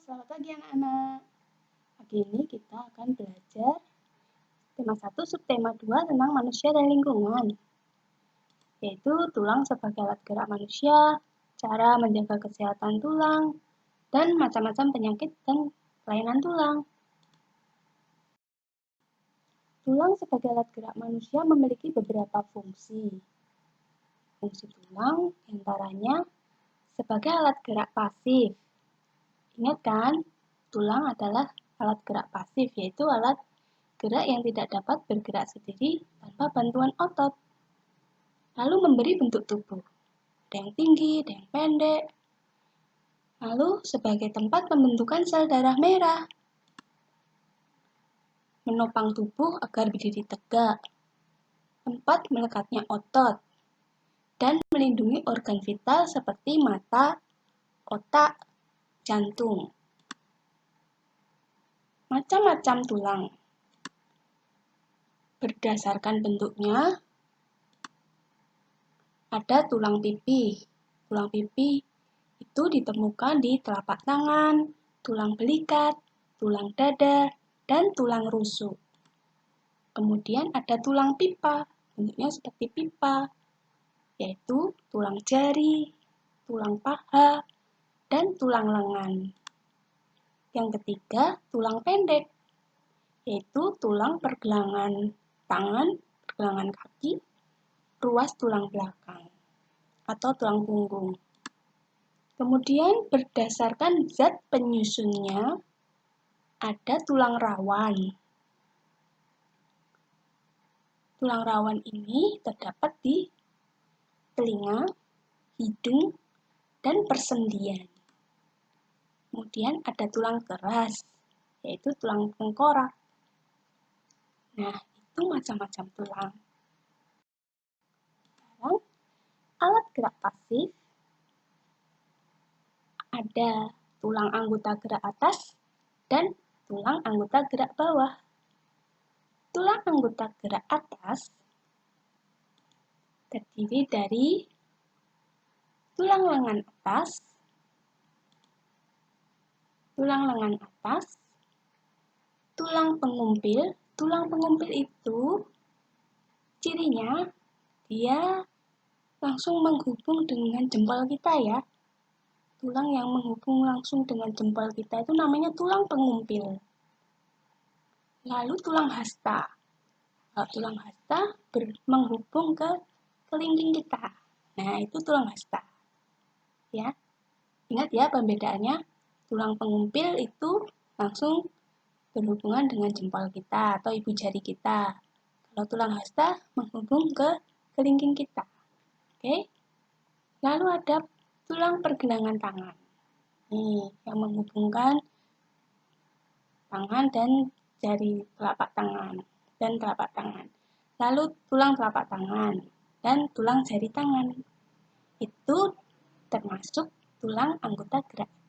Selamat pagi anak-anak. Pagi ini kita akan belajar tema 1 subtema 2 tentang manusia dan lingkungan, yaitu tulang sebagai alat gerak manusia, cara menjaga kesehatan tulang, dan macam-macam penyakit dan kelainan tulang. Tulang sebagai alat gerak manusia memiliki beberapa fungsi. Fungsi tulang antaranya sebagai alat gerak pasif. Ingat kan, tulang adalah alat gerak pasif, yaitu alat gerak yang tidak dapat bergerak sendiri tanpa bantuan otot. Lalu memberi bentuk tubuh. Ada yang tinggi, ada yang pendek. Lalu sebagai tempat pembentukan sel darah merah. Menopang tubuh agar berdiri tegak. Tempat melekatnya otot. Dan melindungi organ vital seperti mata, otak, jantung. Macam-macam tulang. Berdasarkan bentuknya, ada tulang pipi. Tulang pipi itu ditemukan di telapak tangan, tulang belikat, tulang dada, dan tulang rusuk. Kemudian ada tulang pipa, bentuknya seperti pipa, yaitu tulang jari, tulang paha, dan tulang lengan. Yang ketiga, tulang pendek, yaitu tulang pergelangan tangan, pergelangan kaki, ruas tulang belakang, atau tulang punggung. Kemudian berdasarkan zat penyusunnya, ada tulang rawan. Tulang rawan ini terdapat di telinga, hidung, dan persendian. Kemudian ada tulang keras, yaitu tulang tengkorak. Nah, itu macam-macam tulang. Sekarang, alat gerak pasif ada tulang anggota gerak atas dan tulang anggota gerak bawah. Tulang anggota gerak atas terdiri dari tulang lengan atas, tulang lengan atas, tulang pengumpil. Tulang pengumpil itu cirinya dia langsung menghubung dengan jempol kita ya. Tulang yang menghubung langsung dengan jempol kita itu namanya tulang pengumpil. Lalu tulang hasta. Tulang hasta menghubung ke kelingking kita. Nah, itu tulang hasta. Ya. Ingat ya pembedaannya. Tulang pengumpil itu langsung berhubungan dengan jempol kita atau ibu jari kita. Kalau tulang hasta menghubung ke kelingking kita. Oke. Lalu ada tulang pergelangan tangan. Nih, yang menghubungkan tangan dan jari telapak tangan dan telapak tangan. Lalu tulang telapak tangan dan tulang jari tangan. Itu termasuk tulang anggota gerak atas.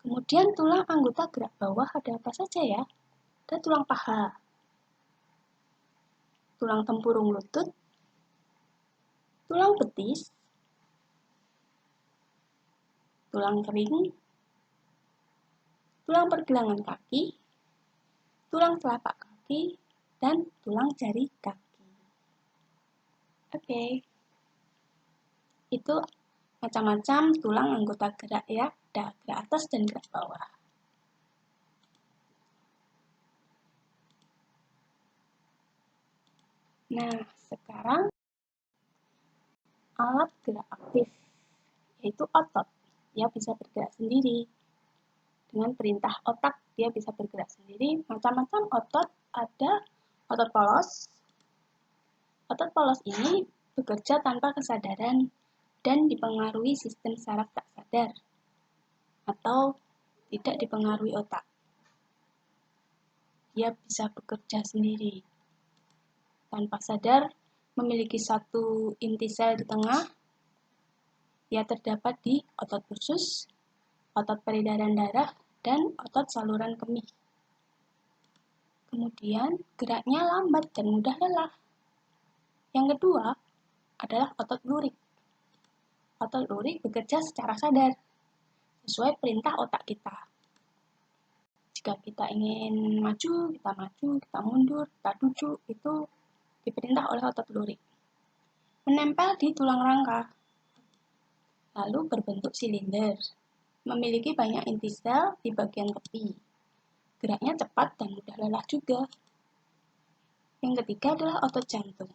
Kemudian tulang anggota gerak bawah ada apa saja ya? Ada tulang paha, tulang tempurung lutut, tulang betis, tulang kering, tulang pergelangan kaki, tulang telapak kaki, dan tulang jari kaki. Oke. Itu macam-macam tulang anggota gerak ya, ada gerak atas dan gerak bawah. Nah, sekarang alat gerak aktif, yaitu otot. Dia bisa bergerak sendiri. Dengan perintah otak, dia bisa bergerak sendiri. Macam-macam otot, ada otot polos. Otot polos ini bekerja tanpa kesadaran dan dipengaruhi sistem saraf tak sadar atau tidak dipengaruhi otak. Dia bisa bekerja sendiri. Tanpa sadar, memiliki satu inti sel di tengah. Dia terdapat di otot usus, otot peredaran darah, dan otot saluran kemih. Kemudian, geraknya lambat dan mudah lelah. Yang kedua adalah otot lurik. Otot lurik bekerja secara sadar. sesuai perintah otak kita. Jika kita ingin maju, kita mundur, kita duduk, itu diperintah oleh otot lurik. Menempel di tulang rangka, lalu berbentuk silinder, memiliki banyak inti sel di bagian tepi. Geraknya cepat dan mudah lelah juga. Yang ketiga adalah otot jantung.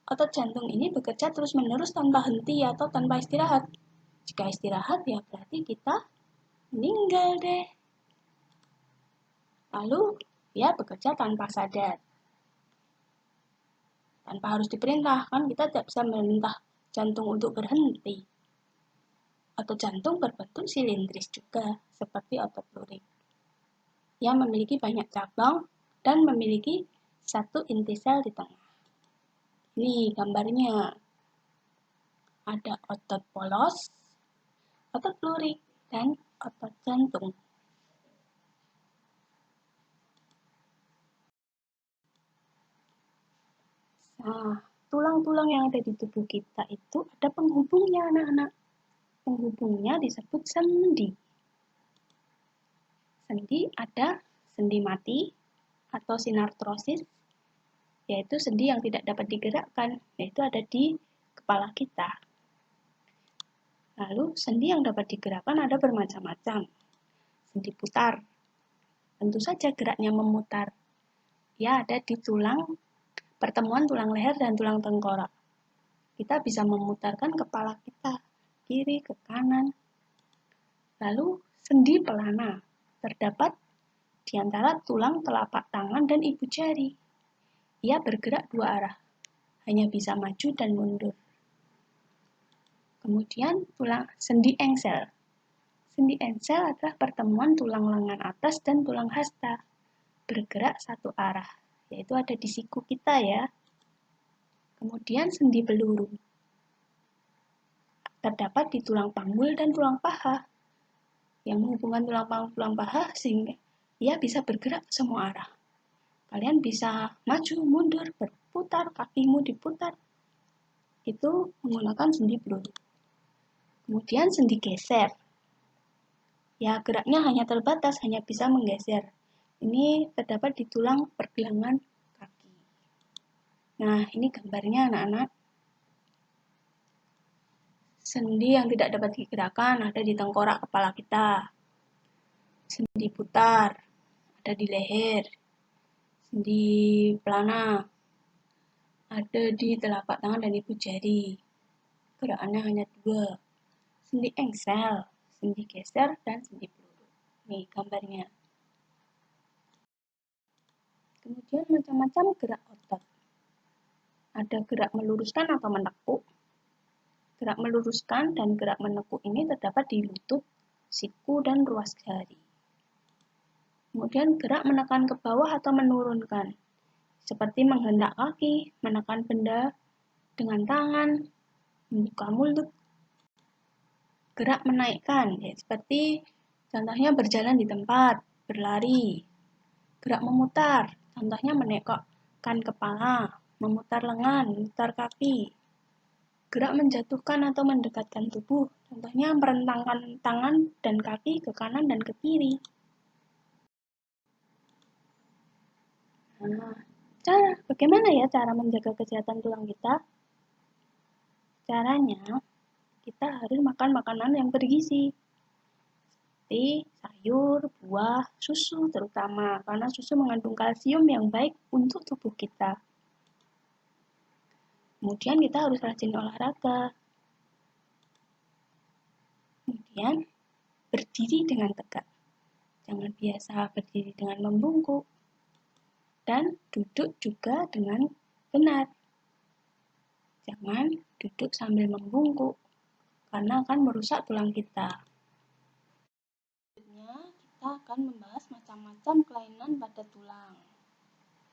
Otot jantung ini bekerja terus-menerus tanpa henti atau tanpa istirahat. Jika istirahat, ya berarti kita meninggal deh. Lalu, dia bekerja tanpa sadar. Tanpa harus diperintah, kan kita tidak bisa memerintah jantung untuk berhenti. Otot jantung berbentuk silindris juga, seperti otot lurik. Ia memiliki banyak cabang dan memiliki satu inti sel di tengah. Ini gambarnya. Ada otot polos, otot lurik, dan otot jantung. Nah, tulang-tulang yang ada di tubuh kita itu ada penghubungnya, anak-anak. Penghubungnya disebut sendi. Sendi ada sendi mati atau sinartrosis, yaitu sendi yang tidak dapat digerakkan, yaitu ada di kepala kita. Lalu, sendi yang dapat digerakkan ada bermacam-macam. Sendi putar, tentu saja geraknya memutar. Ia ada di pertemuan tulang leher dan tulang tengkorak. Kita bisa memutarkan kepala kita, kiri ke kanan. Lalu, sendi pelana terdapat di antara tulang telapak tangan dan ibu jari. Ia bergerak dua arah, hanya bisa maju dan mundur. Kemudian, sendi engsel. Sendi engsel adalah pertemuan tulang lengan atas dan tulang hasta, bergerak satu arah, yaitu ada di siku kita ya. Kemudian sendi peluru terdapat di tulang panggul dan tulang paha, yang menghubungkan tulang panggul tulang paha sehingga ia bisa bergerak ke semua arah. Kalian bisa maju, mundur, berputar, kakimu diputar. Itu menggunakan sendi peluru. Kemudian sendi geser. Ya, geraknya hanya terbatas, hanya bisa menggeser. Ini terdapat di tulang pergelangan kaki. Nah, ini gambarnya anak-anak. Sendi yang tidak dapat digerakkan ada di tengkorak kepala kita. Sendi putar ada di leher. Sendi pelana ada di telapak tangan dan ibu jari. Gerakannya hanya dua. Sendi engsel, sendi geser, dan sendi peluru. Nih gambarnya. Kemudian macam-macam gerak otot. Ada gerak meluruskan atau menekuk. Gerak meluruskan dan gerak menekuk ini terdapat di lutut, siku, dan ruas jari. Kemudian gerak menekan ke bawah atau menurunkan, seperti menghentak kaki, menekan benda dengan tangan, membuka mulut. Gerak menaikkan, ya, seperti contohnya berjalan di tempat, berlari. Gerak memutar, contohnya menekokkan kepala, memutar lengan, memutar kaki. Gerak menjatuhkan atau mendekatkan tubuh, contohnya merentangkan tangan dan kaki ke kanan dan ke kiri. Nah, bagaimana ya cara menjaga kesehatan tulang kita? Caranya, kita harus makan makanan yang bergizi, seperti sayur, buah, susu terutama, karena susu mengandung kalsium yang baik untuk tubuh kita. Kemudian kita harus rajin olahraga. Kemudian berdiri dengan tegak. Jangan biasa berdiri dengan membungkuk. Dan duduk juga dengan benar. Jangan duduk sambil membungkuk, karena akan merusak tulang kita. Selanjutnya, kita akan membahas macam-macam kelainan pada tulang.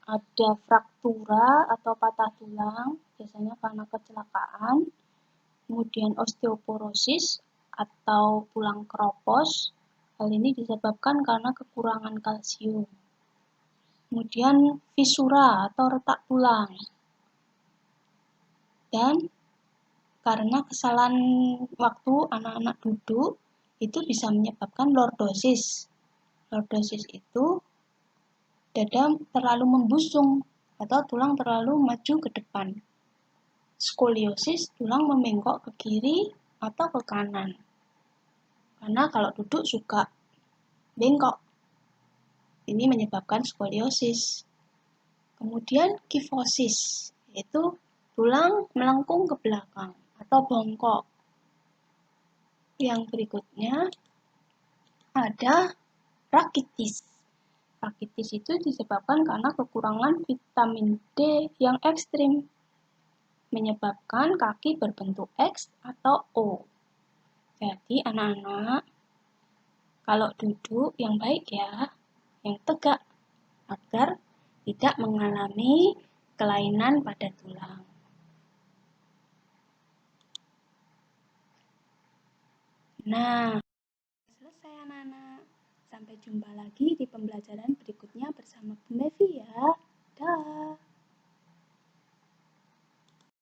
Ada fraktura atau patah tulang, biasanya karena kecelakaan. Kemudian osteoporosis atau tulang keropos. Hal ini disebabkan karena kekurangan kalsium. Kemudian fisura atau retak tulang. Dan karena kesalahan waktu anak-anak duduk, itu bisa menyebabkan lordosis. Lordosis itu dada terlalu membusung atau tulang terlalu maju ke depan. Skoliosis, tulang membengkok ke kiri atau ke kanan. Karena kalau duduk suka bengkok. Ini menyebabkan skoliosis. Kemudian kifosis, yaitu tulang melengkung ke belakang atau bongkok. Yang berikutnya ada rakitis. Rakitis itu disebabkan karena kekurangan vitamin D yang ekstrim, menyebabkan kaki berbentuk X atau O. Jadi anak-anak, kalau duduk yang baik ya, yang tegak, agar tidak mengalami kelainan pada tulang. Nah, selesai anak-anak. Sampai jumpa lagi di pembelajaran berikutnya bersama Bu Mevi ya.